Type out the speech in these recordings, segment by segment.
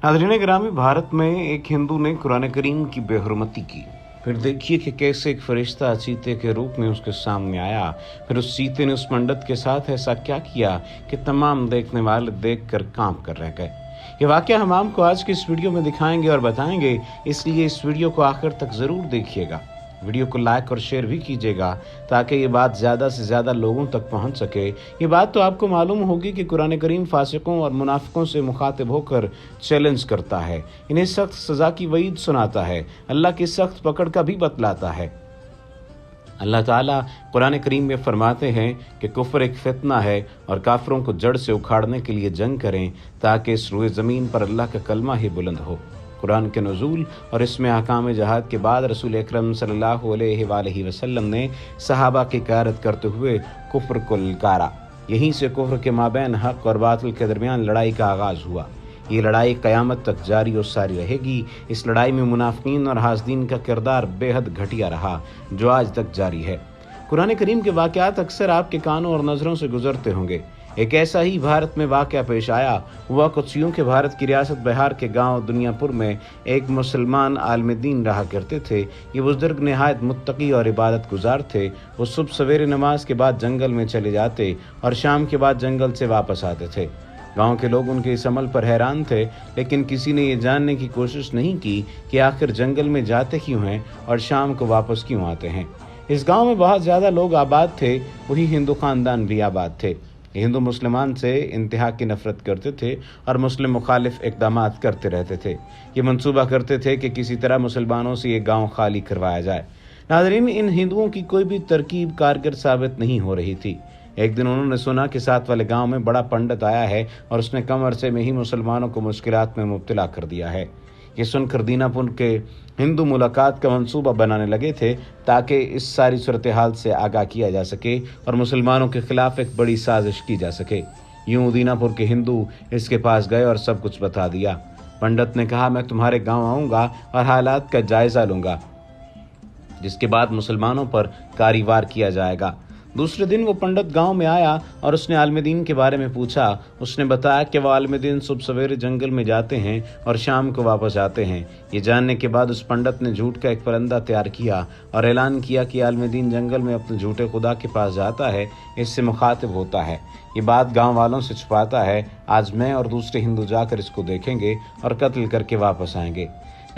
नाज़रीन गिरामी, भारत में एक हिंदू ने कुरान करीम की बेहुरमती की। फिर देखिए कि कैसे एक फरिश्ता चीते के रूप में उसके सामने आया। फिर उस चीते ने उस पंडित के साथ ऐसा क्या किया कि तमाम देखने वाले देखकर कांप कर रह गए। ये वाकया हम आपको आज की इस वीडियो में दिखाएंगे और बताएंगे, इसलिए इस वीडियो को आखिर तक ज़रूर देखिएगा। वीडियो को लाइक और शेयर भी कीजिएगा ताकि ये बात ज़्यादा से ज़्यादा लोगों तक पहुंच सके। ये बात तो आपको मालूम होगी कि कुरान करीम फासिकों और मुनाफिकों से मुखातिब होकर चैलेंज करता है, इन्हें सख्त सज़ा की वईद सुनाता है, अल्लाह की सख्त पकड़ का भी बतलाता है। अल्लाह ताला कुरान करीम में फरमाते हैं कि कुफ्र एक फितना है और काफिरों को जड़ से उखाड़ने के लिए जंग करें ताकि इस रूए ज़मीन पर अल्लाह का कलमा ही बुलंद हो। कुरान के नुज़ूल और इसमें अहकाम जहाद के बाद रसूल अकरम सल्लल्लाहु अलैहि वसल्लम ने सहाबा की क़यादत करते हुए कुफ्र को ललकारा। यहीं से कुफ्र के माबैन हक़ और बातिल के दरमियान लड़ाई का आगाज़ हुआ। ये लड़ाई क़यामत तक जारी और सारी रहेगी। इस लड़ाई में मुनाफ़िकीन और हासदीन का किरदार बेहद घटिया रहा, जो आज तक जारी है। कुरान करीम के वाक़यात अक्सर आपके कानों और नज़रों से गुजरते होंगे। एक ऐसा ही भारत में वाक़या पेश आया। हुआ कुछ यूं कि भारत की रियासत बिहार के गांव दुनियापुर में एक मुसलमान आलिम दीन रहा करते थे। ये बुजुर्ग नहायत मुत्तकी और इबादत गुजार थे। वो सुबह सवेरे नमाज के बाद जंगल में चले जाते और शाम के बाद जंगल से वापस आते थे। गांव के लोग उनके इस अमल पर हैरान थे, लेकिन किसी ने ये जानने की कोशिश नहीं की कि आखिर जंगल में जाते क्यों हैं और शाम को वापस क्यों आते हैं। इस गांव में बहुत ज़्यादा लोग आबाद थे, वही हिंदू ख़ानदान भी आबाद थे। हिंदू मुसलमान से इंतहा की नफरत करते थे और मुस्लिम मुखालिफ इक़दामात करते रहते थे। ये मंसूबा करते थे कि किसी तरह मुसलमानों से ये गांव खाली करवाया जाए। नाज़रीन, इन हिंदुओं की कोई भी तरकीब कारगर साबित नहीं हो रही थी। एक दिन उन्होंने सुना कि साथ वाले गांव में बड़ा पंडित आया है और उसने कम अरसे में ही मुसलमानों को मुश्किलात में मुब्तला कर दिया है। ये सुनकर दीनापुर के हिंदू मुलाकात का मंसूबा बनाने लगे थे ताकि इस सारी सूरत हाल से आगाह किया जा सके और मुसलमानों के खिलाफ एक बड़ी साजिश की जा सके। यूं दीनापुर के हिंदू इसके पास गए और सब कुछ बता दिया। पंडित ने कहा, मैं तुम्हारे गांव आऊँगा और हालात का जायज़ा लूँगा, जिसके बाद मुसलमानों पर कारीवार किया जाएगा। दूसरे दिन वो पंडित गांव में आया और उसने आलिम दीन के बारे में पूछा। उसने बताया कि वह आलिम दीन सुबह सवेरे जंगल में जाते हैं और शाम को वापस आते हैं। ये जानने के बाद उस पंडित ने झूठ का एक परंदा तैयार किया और ऐलान किया कि आलिम दीन जंगल में अपने झूठे खुदा के पास जाता है, इससे मुखातिब होता है, ये बात गाँव वालों से छुपाता है। आज मैं और दूसरे हिंदू जाकर इसको देखेंगे और कत्ल करके वापस आएंगे।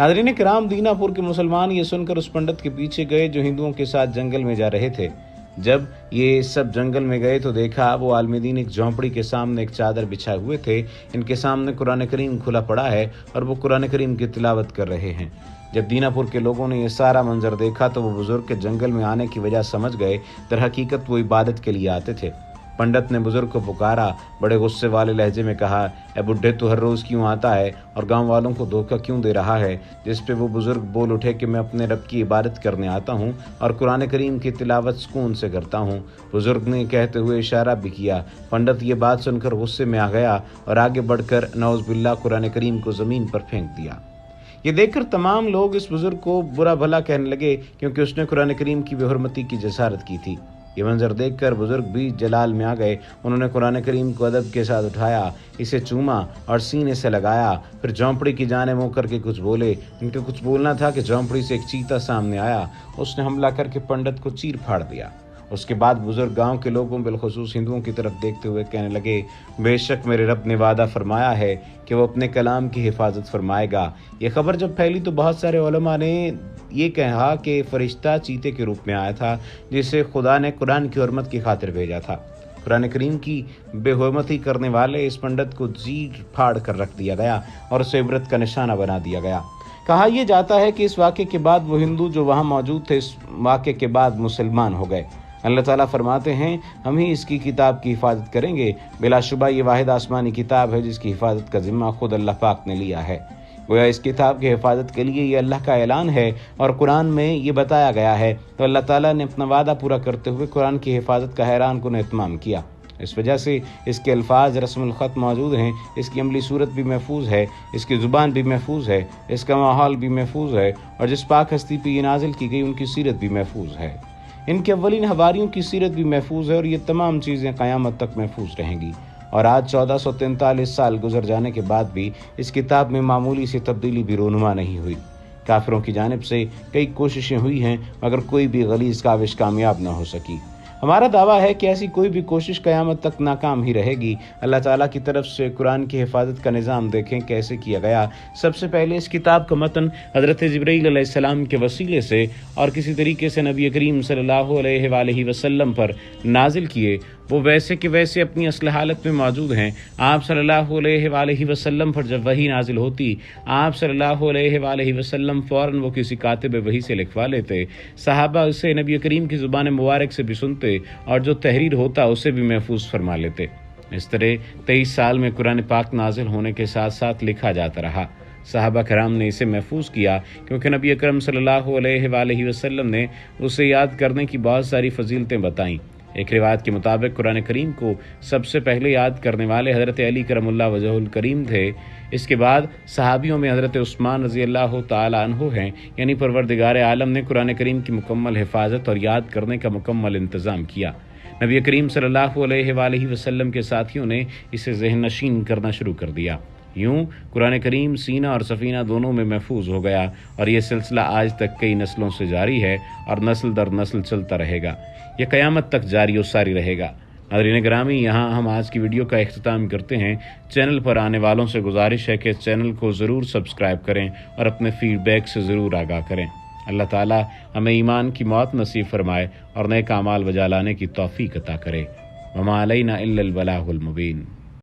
नाज़रीन किराम, दीनापुर के मुसलमान ये सुनकर उस पंडित के पीछे गए जो हिंदुओं के साथ जंगल में जा रहे थे। जब ये सब जंगल में गए तो देखा वो आलिम दीन एक झोंपड़ी के सामने एक चादर बिछाए हुए थे। इनके सामने कुरान करीम खुला पड़ा है और वो कुरान करीम की तिलावत कर रहे हैं। जब दीनापुर के लोगों ने ये सारा मंजर देखा तो वो बुजुर्ग के जंगल में आने की वजह समझ गए। दरहकीकत वो इबादत के लिए आते थे। पंडित ने बुजुर्ग को पुकारा, बड़े गुस्से वाले लहजे में कहा, ए बुढ़े, तू हर रोज़ क्यों आता है और गांव वालों को धोखा क्यों दे रहा है। जिस पे वो बुजुर्ग बोल उठे कि मैं अपने रब की इबादत करने आता हूँ और कुरान करीम की तिलावत सुकून से करता हूँ। बुजुर्ग ने कहते हुए इशारा भी किया। पंडित ये बात सुनकर गुस्से में आ गया और आगे बढ़कर नौज़ बिल्लाह कुरान करीम को ज़मीन पर फेंक दिया। ये देखकर तमाम लोग इस बुजुर्ग को बुरा भला कहने लगे, क्योंकि उसने कुरान करीम की बेहुरमती की जसारत की थी। ये मंजर देखकर बुजुर्ग भी जलाल में आ गए। उन्होंने कुरान करीम को अदब के साथ उठाया, इसे चूमा और सीने से लगाया। फिर झोंपड़ी की जाने मुँह करके कुछ बोले। इनके कुछ बोलना था कि झोंपड़ी से एक चीता सामने आया। उसने हमला करके पंडित को चीर फाड़ दिया। उसके बाद बुजुर्ग गांव के लोगों, बिलखुसूस हिंदुओं की तरफ देखते हुए कहने लगे, बेशक मेरे रब ने वादा फरमाया है कि वो अपने कलाम की हिफाजत फरमाएगा। ये खबर जब फैली तो बहुत सारे उलमा ने ये कहा कि फरिश्ता चीते के रूप में आया था, जिसे खुदा ने कुरान की हुर्मत की खातिर भेजा था। कुरान करीम की बेहुरमती करने वाले इस पंडित को चीर फाड़ कर रख दिया गया और उसे इबरत का निशाना बना दिया गया। कहा यह जाता है कि इस वाक़े के बाद वो हिंदू जो वहाँ मौजूद थे इस वाक़े के बाद मुसलमान हो गए। अल्लाह ताला फरमाते हैं, हम ही इसकी किताब की हिफाजत करेंगे। बिलाशुबा ये वाहिद आसमानी किताब है जिसकी हिफाजत का जिम्मा खुद अल्लाह पाक ने लिया है। गोया इस किताब की हिफाजत के लिए ये अल्लाह का ऐलान है और कुरान में ये बताया गया है। तो अल्लाह ताला ने अपना वादा पूरा करते हुए कुरान की हिफाजत का हैरान कुन एहतमाम किया। इस वजह से इसके अल्फाज रस्मुल ख़त मौजूद हैं, इसकी अमली सूरत भी महफूज है, इसकी ज़ुबान भी महफूज है, इसका माहौल भी महफूज है और जिस पाक हस्ती पर ये नाजिल की गई उनकी सीरत भी महफूज है। इनके अव्वलीन हवारियों की सीरत भी महफूज है और ये तमाम चीज़ें क़यामत तक महफूज रहेंगी। اور آج 1443 سال گزر جانے کے بعد بھی اس کتاب میں معمولی سی تبدیلی بھی رونما نہیں ہوئی۔ کافروں کی جانب سے کئی کوششیں ہوئی ہیں مگر کوئی بھی غلیظ کاوش کامیاب نہ ہو سکی۔ ہمارا دعویٰ ہے کہ ایسی کوئی بھی کوشش قیامت تک ناکام ہی رہے گی۔ اللہ تعالیٰ کی طرف سے قرآن کی حفاظت کا نظام دیکھیں کیسے کیا گیا۔ سب سے پہلے اس کتاب کا متن حضرت جبرائیل علیہ السلام کے وسیلے سے اور کسی طریقے سے نبی کریم صلی اللہ علیہ وآلہ وسلم پر نازل کیے، وہ ویسے کہ ویسے اپنی اصل حالت میں موجود ہیں۔ آپ صلی اللہ علیہ وآلہ وسلم پر جب وحی نازل ہوتی، آپ صلی اللہ علیہ وآلہ وسلم فوراً وہ کسی کاتب وحی سے لکھوا لیتے، صحابہ اسے نبی کریم کی زبان مبارک سے بھی سنتے اور جو تحریر ہوتا اسے بھی محفوظ فرما لیتے۔ اس طرح 23 سال میں قرآن پاک نازل ہونے کے ساتھ ساتھ لکھا جاتا رہا۔ صحابہ کرام نے اسے محفوظ کیا کیونکہ نبی اکرم صلی اللہ علیہ وآلہ وسلم نے اسے یاد کرنے کی بہت ساری فضیلتیں بتائیں۔ ایک روایت کے مطابق قرآن کریم کو سب سے پہلے یاد کرنے والے حضرت علی کرم اللہ وجہہ الکریم تھے۔ اس کے بعد صحابیوں میں حضرت عثمان رضی اللہ تعالی عنہ ہیں، یعنی پروردگار عالم نے قرآن کریم کی مکمل حفاظت اور یاد کرنے کا مکمل انتظام کیا۔ نبی کریم صلی اللہ علیہ وآلہ وسلم کے ساتھیوں نے اسے ذہن نشین کرنا شروع کر دیا۔ یوں قرآن کریم سینہ اور سفینہ دونوں میں محفوظ ہو گیا اور یہ سلسلہ آج تک کئی نسلوں سے جاری ہے اور نسل در نسل چلتا رہے گا۔ یہ قیامت تک جاری و ساری رہے گا۔ ناظرین گرامی، یہاں ہم آج کی ویڈیو کا اختتام کرتے ہیں۔ چینل پر آنے والوں سے گزارش ہے کہ چینل کو ضرور سبسکرائب کریں اور اپنے فیڈ بیک سے ضرور آگاہ کریں۔ اللہ تعالیٰ ہمیں ایمان کی موت نصیب فرمائے اور نیک اعمال بجا لانے کی توفیق عطا کرے۔ وما علینا الا البلاغ المبین۔